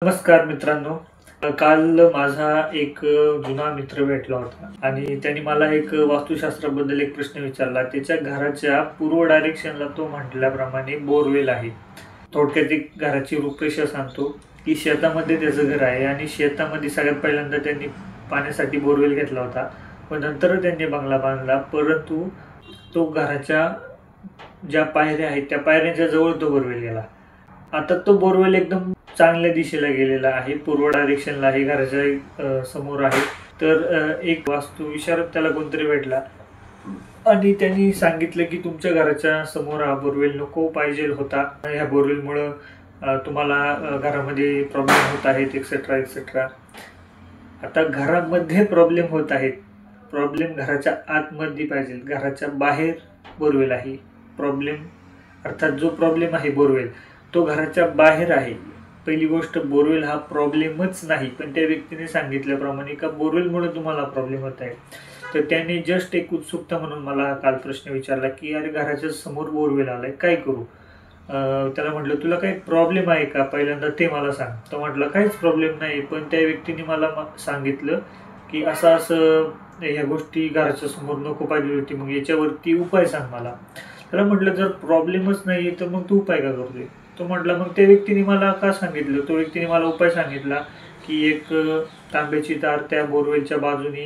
नमस्कार मित्रांनो. काल माझा एक जुना मित्र भेटला होता आणि त्यांनी मला एक वास्तुशास्त्राबद्दल एक प्रश्न विचारला. त्याच्या घराच्या पूर्व डायरेक्शनला तो म्हटल्याप्रमाणे बोरवेल आहे. थोडक्यात एक घराची रूपरेषा सांगतो की शेतामध्ये त्याचं घर आहे आणि शेतामध्ये सगळ्यात पहिल्यांदा त्यांनी पाण्यासाठी बोरवेल घेतला होता, पण नंतर त्यांनी बंगला बांधला. परंतु तो घराच्या ज्या पायऱ्या आहेत त्या पायऱ्यांच्या जवळ तो बोरवेल गेला. आता तो बोरवेल एकदम चांगल्या दिशेला गेलेला आहे, पूर्व डायरेक्शनला आहे, घराच्या समोर आहे. तर एक वास्तुविशारद त्याला कोणतरी भेटला आणि त्यांनी सांगितलं की तुमच्या घराच्या समोर हा बोरवेल नको पाहिजे होता. ह्या बोरवेलमुळं तुम्हाला घरामध्ये प्रॉब्लेम होत आहेत एक्सेट्रा एक्सेट्रा. आता घरामध्ये प्रॉब्लेम होत आहेत, प्रॉब्लेम घराच्या आतमध्ये पाहिजे, घराच्या बाहेर बोरवेल आहे. प्रॉब्लेम अर्थात जो प्रॉब्लेम आहे बोरवेल तो घराच्या बाहेर आहे. पहिली गोष्ट, बोरवेल हा प्रॉब्लेमच नाही, पण त्या व्यक्तीने सांगितल्याप्रमाणे का बोरवेलमुळे तुम्हाला प्रॉब्लेम होत आहे. तर त्याने जस्ट एक उत्सुकता म्हणून मला काल प्रश्न विचारला की अरे घराच्या समोर बोरवेल आलाय, काय करू. त्याला म्हटलं तुला काही प्रॉब्लेम आहे का, पहिल्यांदा ते मला सांग. तो म्हटलं काहीच प्रॉब्लेम नाही, पण त्या व्यक्तीने मला सांगितलं की असं असं ह्या गोष्टी घराच्या समोर नको पाहिजे होती, मग याच्यावरती उपाय सांग मला. त्याला म्हटलं जर प्रॉब्लेमच नाही तर मग तू उपाय का करतोय. तो म्हटला मग त्या व्यक्तीने मला का सांगितलं, तो व्यक्तीने मला उपाय सांगितला की एक तांब्याची तार त्या बोरवेलच्या बाजूने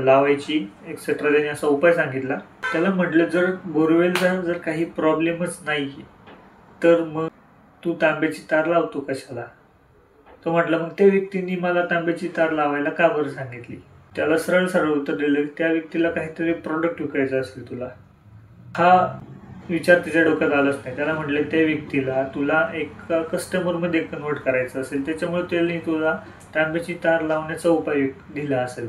लावायची एक्सेट्रा. त्याने असा उपाय सांगितला. त्याला म्हटलं जर बोरवेलचा जर काही प्रॉब्लेमच नाही तर मग तू तांब्याची तार लावतो कशाला. तो म्हटला मग त्या व्यक्तीने मला तांब्याची तार लावायला का बरं सांगितली. त्याला सरळ सरळ उत्तर दिलं त्या व्यक्तीला काहीतरी प्रॉडक्ट विकायचं असेल तुला. हा विचार त्याच्या डोक्यात आलाच नाही. त्याला म्हटलं त्या व्यक्तीला तुला एक कस्टमरमध्ये कन्वर्ट करायचं असेल, त्याच्यामुळे त्याने तुला तांब्याची तार लावण्याचा उपाय दिला असेल.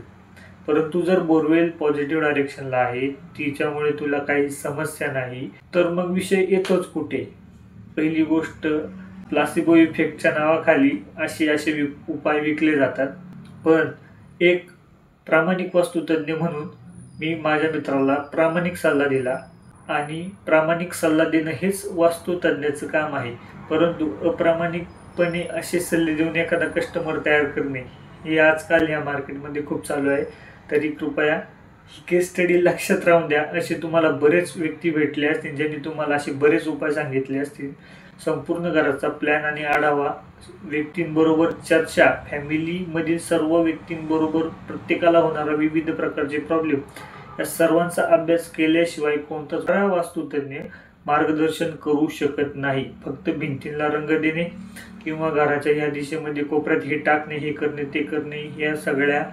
परंतु जर बोरवेल पॉझिटिव्ह डायरेक्शनला आहे, तिच्यामुळे तुला काही समस्या नाही, तर मग विषय येतोच कुठे. पहिली गोष्ट, प्लासिबो इफेक्टच्या नावाखाली असे उपाय विकले जातात. पण एक प्रामाणिक वास्तुतज्ञ म्हणून मी माझ्या मित्राला प्रामाणिक सल्ला दिला आणि प्रामाणिक सल्ला देणं हेच वास्तुतज्ञाचं काम आहे. परंतु अप्रामाणिकपणे असे सल्ले देऊन एखादा कस्टमर तयार करणे हे आजकाल या मार्केटमध्ये खूप चालू आहे. तरी कृपया ही केस स्टडी लक्षात राहून द्या. असे तुम्हाला बरेच व्यक्ती भेटले असतील ज्यांनी तुम्हाला असे बरेच उपाय सांगितले असतील. संपूर्ण घराचा प्लॅन आणि आढावा, व्यक्तींबरोबर चर्चा, फॅमिलीमधील सर्व व्यक्तींबरोबर प्रत्येकाला होणारा विविध प्रकारचे प्रॉब्लेम, या सर्वांचा अभ्यास केल्याशिवाय कोणताच वास्तुतज्ञ मार्गदर्शन करू शकत नाही. फक्त भिंतींना रंग देणे किंवा घराच्या या दिशेमध्ये कोपऱ्यात हे टाकणे, हे करणे, ते करणे, या सगळ्या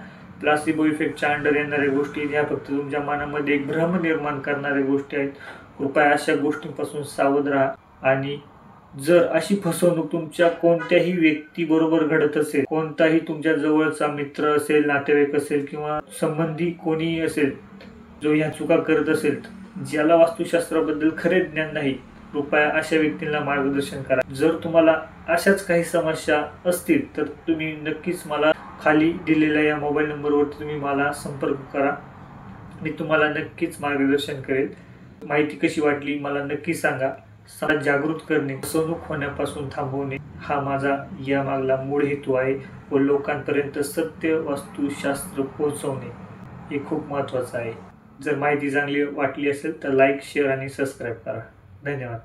प्लासिबो इफेक्टच्या अंडर येणाऱ्या गोष्टी, ह्या फक्त तुमच्या मनामध्ये एक भ्रम निर्माण करणाऱ्या गोष्टी आहेत. कृपया अशा गोष्टींपासून सावध राहा. आणि जर अशी फसवणूक तुमच्या कोणत्याही व्यक्तीबरोबर घडत असेल, कोणताही तुमच्या जवळचा मित्र असेल, नातेवाईक असेल किंवा संबंधी कोणीही असेल जो ह्या चुका करत असेल, ज्याला वास्तुशास्त्राबद्दल खरे ज्ञान नाही, कृपया अशा व्यक्तींना मार्गदर्शन करा. जर तुम्हाला अशाच काही समस्या असतील तर तुम्ही नक्कीच मला खाली दिलेल्या या मोबाईल नंबरवरती तुम्ही मला संपर्क करा. मी तुम्हाला नक्कीच मार्गदर्शन करेल. माहिती कशी वाटली मला नक्की सांगा. समाज जागृत करणे, फसवणूक होण्यापासून थांबवणे हा माझा यामागला मूळ हेतू आहे व लोकांपर्यंत सत्य वास्तुशास्त्र पोहोचवणे हे खूप महत्त्वाचं आहे. जर माहिती चांगली वाटली असेल तर लाईक, शेअर आणि सबस्क्राईब करा. धन्यवाद.